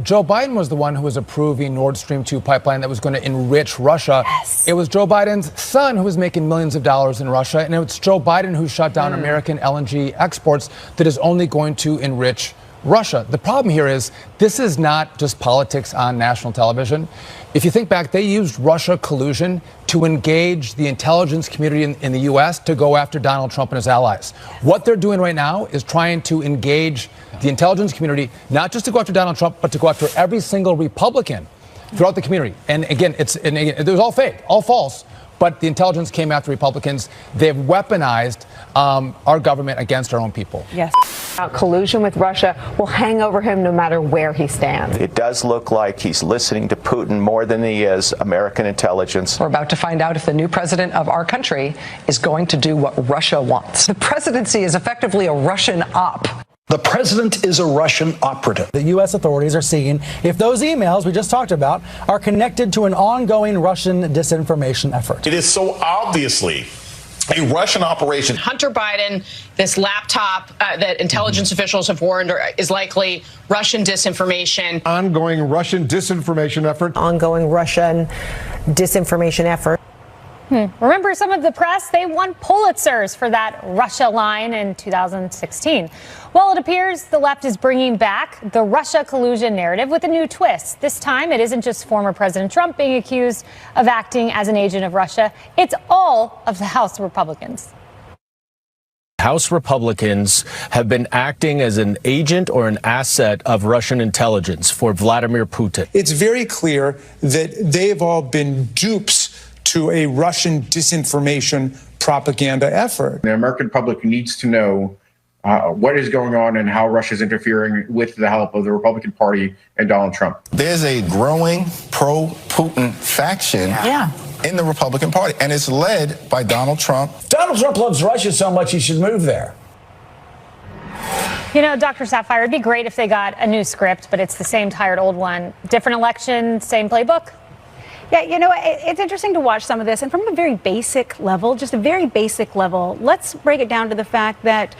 Joe Biden was the one who was approving Nord Stream 2 pipeline that was going to enrich Russia. Yes. It was Joe Biden's son who was making millions of dollars in Russia, and it's Joe Biden who shut down American LNG exports that is only going to enrich Russia. The problem here is this is not just politics on national television. If you think back, they used Russia collusion to engage the intelligence community in the U.S. to go after Donald Trump and his allies. What they're doing right now is trying to engage the intelligence community, not just to go after Donald Trump, but to go after every single Republican throughout the community. And again, it was all fake, all false. But the intelligence came after Republicans. They've weaponized our government against our own people. Yes. Collusion with Russia will hang over him no matter where he stands. It does look like he's listening to Putin more than he is American intelligence. We're about to find out if the new president of our country is going to do what Russia wants. The presidency is effectively a Russian op. The president is a Russian operative. The U.S. authorities are seeing if those emails we just talked about are connected to an ongoing Russian disinformation effort. It is so obviously a Russian operation. Hunter Biden, this laptop that intelligence officials have warned is likely Russian disinformation. Ongoing Russian disinformation effort. Ongoing Russian disinformation effort. Remember some of the press? They won Pulitzers for that Russia line in 2016. Well, it appears the left is bringing back the Russia collusion narrative with a new twist. This time, it isn't just former President Trump being accused of acting as an agent of Russia. It's all of the House Republicans. House Republicans have been acting as an agent or an asset of Russian intelligence for Vladimir Putin. It's very clear that they've all been dupes to a Russian disinformation propaganda effort. The American public needs to know what is going on and how Russia is interfering with the help of the Republican Party and Donald Trump. There's a growing pro-Putin faction in the Republican Party, and it's led by Donald Trump. Donald Trump loves Russia so much he should move there. You know, Dr. Sapphire, it'd be great if they got a new script, but it's the same tired old one. Different election, same playbook? Yeah, you know, it's interesting to watch some of this. And from a very basic level, just a very basic level, let's break it down to the fact that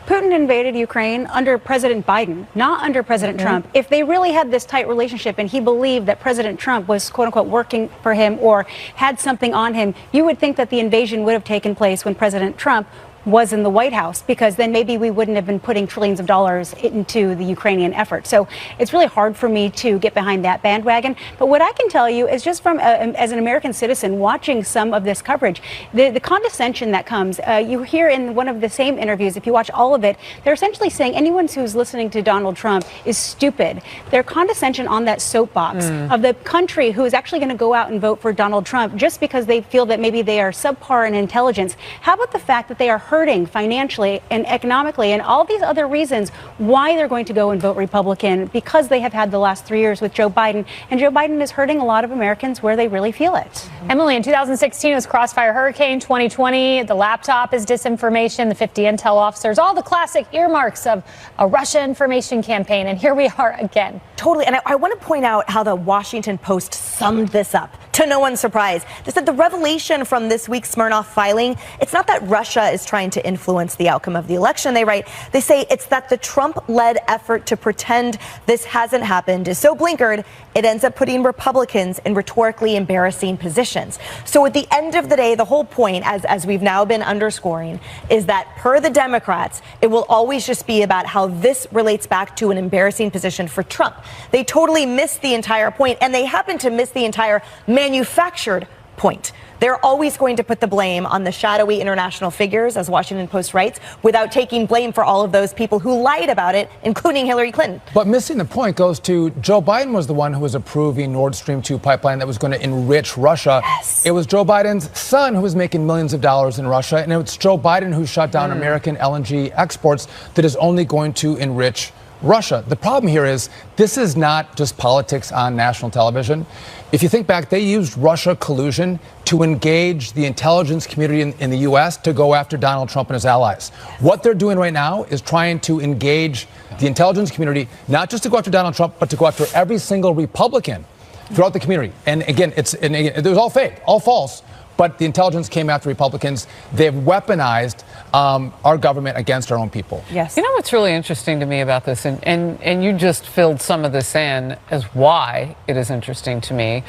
Putin invaded Ukraine under President Biden, not under President Trump. If they really had this tight relationship and he believed that President Trump was, quote unquote, working for him or had something on him, you would think that the invasion would have taken place when President Trump was in the White House, because then maybe we wouldn't have been putting trillions of dollars into the Ukrainian effort. So it's really hard for me to get behind that bandwagon. But what I can tell you is just from as an American citizen watching some of this coverage, the condescension that comes, you hear in one of the same interviews, if you watch all of it, they're essentially saying anyone who's listening to Donald Trump is stupid. Their condescension on that soapbox of the country who is actually going to go out and vote for Donald Trump just because they feel that maybe they are subpar in intelligence. How about the fact that they are hurting financially and economically and all these other reasons why they're going to go and vote Republican, because they have had the last 3 years with Joe Biden, and Joe Biden is hurting a lot of Americans where they really feel it. Emily, in 2016 it was Crossfire Hurricane, 2020 the laptop is disinformation, the 50 intel officers, all the classic earmarks of a Russia information campaign, and here we are again. Totally, and I want to point out how the Washington Post summed this up, to no one's surprise. They said the revelation from this week's Smirnoff filing, it's not that Russia is trying to influence the outcome of the election, they write. They say it's that the Trump-led effort to pretend this hasn't happened is so blinkered, it ends up putting Republicans in rhetorically embarrassing positions. So at the end of the day, the whole point, as we've now been underscoring, is that per the Democrats, it will always just be about how this relates back to an embarrassing position for Trump. They totally missed the entire point, and they happen to miss the entire manufactured point. They're always going to put the blame on the shadowy international figures, as Washington Post writes, without taking blame for all of those people who lied about it, including Hillary Clinton. But missing the point goes to Joe Biden was the one who was approving Nord Stream 2 pipeline that was going to enrich Russia. Yes. It was Joe Biden's son who was making millions of dollars in Russia, and it's Joe Biden who shut down American LNG exports that is only going to enrich Russia. The problem here is this is not just politics on national television. If you think back, they used Russia collusion to engage the intelligence community in the U.S. to go after Donald Trump and his allies. What they're doing right now is trying to engage the intelligence community, not just to go after Donald Trump, but to go after every single Republican throughout the community. And again, it was all fake, all false. But the intelligence came after Republicans. They've weaponized our government against our own people. Yes. You know what's really interesting to me about this, and you just filled some of this in as why it is interesting to me.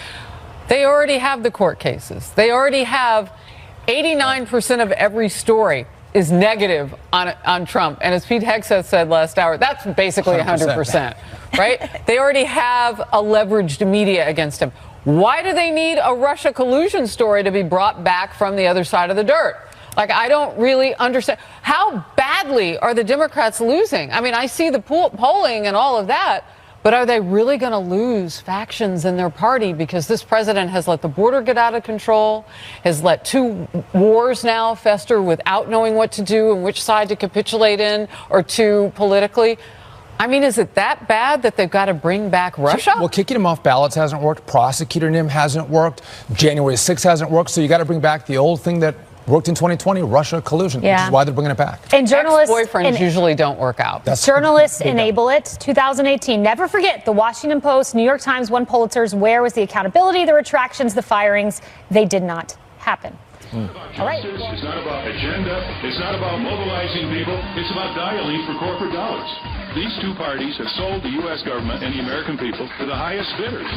They already have the court cases. They already have 89% of every story is negative on Trump. And as Pete Hegseth said last hour, that's basically 100%, right? They already have a leveraged media against him. Why do they need a Russia collusion story to be brought back from the other side of the dirt? Like, I don't really understand. How badly are the Democrats losing? I mean, I see the polling and all of that, but are they really going to lose factions in their party? Because this president has let the border get out of control, has let 2 wars now fester without knowing what to do and which side to capitulate in or to politically. I mean, is it that bad that they've got to bring back Russia? Well, kicking him off ballots hasn't worked. Prosecuting him hasn't worked. January 6th hasn't worked. So you got to bring back the old thing that worked in 2020, Russia collusion, which is why they're bringing it back. And journalists, boyfriends usually don't work out. Journalists enable it. 2018. Never forget the Washington Post, New York Times won Pulitzers. Where was the accountability, the retractions, the firings? They did not happen. All right. It's not about agenda. It's not about mobilizing people. It's about dialing for corporate dollars. These 2 parties have sold the U.S. government and the American people to the highest bidders.